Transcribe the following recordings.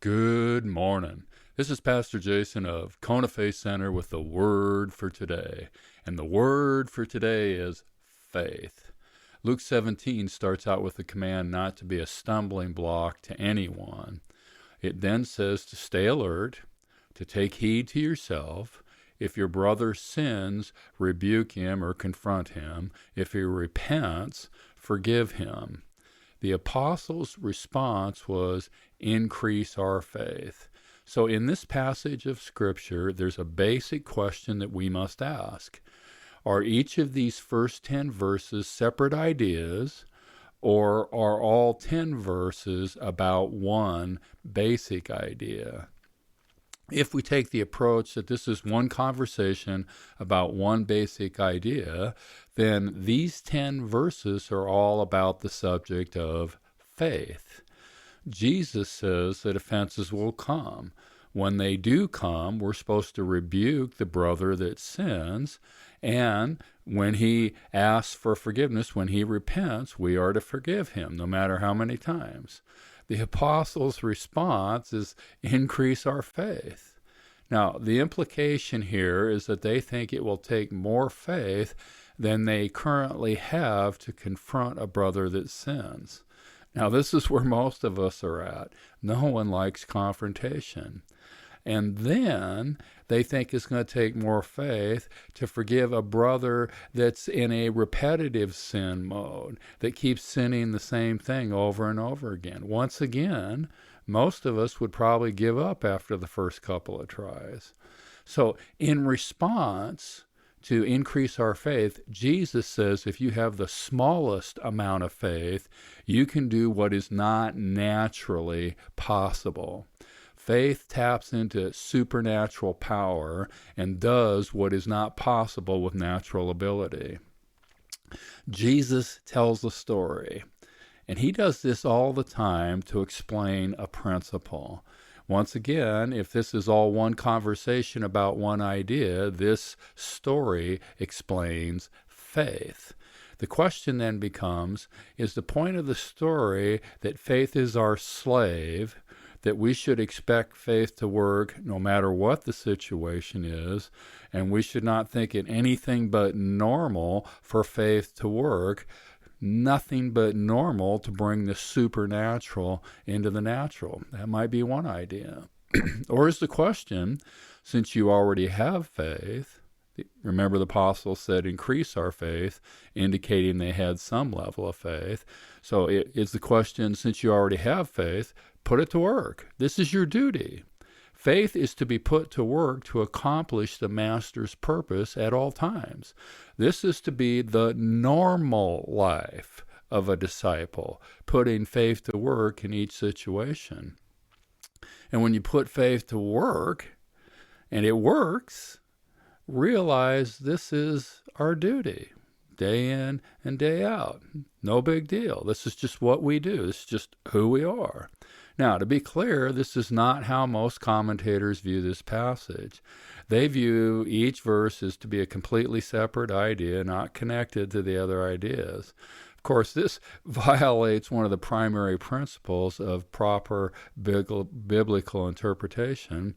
Good morning. This is Pastor Jason of Kona Faith Center with the word for today. And the word for today is faith. Luke 17 starts out with the command not to be a stumbling block to anyone. It then says to stay alert, to take heed to yourself. If your brother sins, rebuke him or confront him. If he repents, forgive him. The apostles' response was, increase our faith. So in this passage of Scripture, there's a basic question that we must ask. Are each of these first 10 verses separate ideas, or are all 10 verses about one basic idea? If we take the approach that this is one conversation about one basic idea, then these 10 verses are all about the subject of faith. Jesus says that offenses will come. When they do come, we're supposed to rebuke the brother that sins, and when he asks for forgiveness, when he repents, we are to forgive him, no matter how many times. The apostles' response is increase our faith. Now, the implication here is that they think it will take more faith than they currently have to confront a brother that sins. Now, this is where most of us are at. No one likes confrontation. And then they think it's going to take more faith to forgive a brother that's in a repetitive sin mode, that keeps sinning the same thing over and over again. Once again, most of us would probably give up after the first couple of tries. So in response to increase our faith, Jesus says if you have the smallest amount of faith, you can do what is not naturally possible. Faith taps into supernatural power and does what is not possible with natural ability. Jesus tells a story, and he does this all the time to explain a principle. Once again, if this is all one conversation about one idea, this story explains faith. The question then becomes, is the point of the story that faith is our slave, that we should expect faith to work no matter what the situation is, and we should not think it anything but normal for faith to work, nothing but normal to bring the supernatural into the natural? That might be one idea. Or is the question, since you already have faith, remember the apostle said increase our faith, indicating they had some level of faith. So it's the question, since you already have faith, put it to work. This is your duty. Faith is to be put to work to accomplish the master's purpose at all times. This is to be the normal life of a disciple, putting faith to work in each situation. And when you put faith to work, and it works, realize this is our duty, day in and day out. No big deal. This is just what we do. This is just who we are. Now, to be clear, this is not how most commentators view this passage. They view each verse as to be a completely separate idea, not connected to the other ideas. Of course, this violates one of the primary principles of proper biblical interpretation,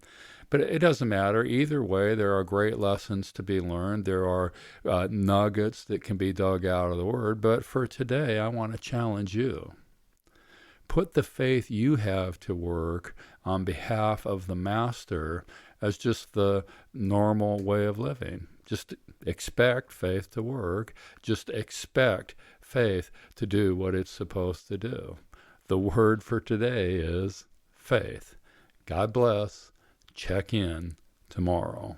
but it doesn't matter. Either way, there are great lessons to be learned. There are nuggets that can be dug out of the Word, but for today, I want to challenge you. Put the faith you have to work on behalf of the Master as just the normal way of living. Just expect faith to work. Just expect faith to do what it's supposed to do. The word for today is faith. God bless. Check in tomorrow.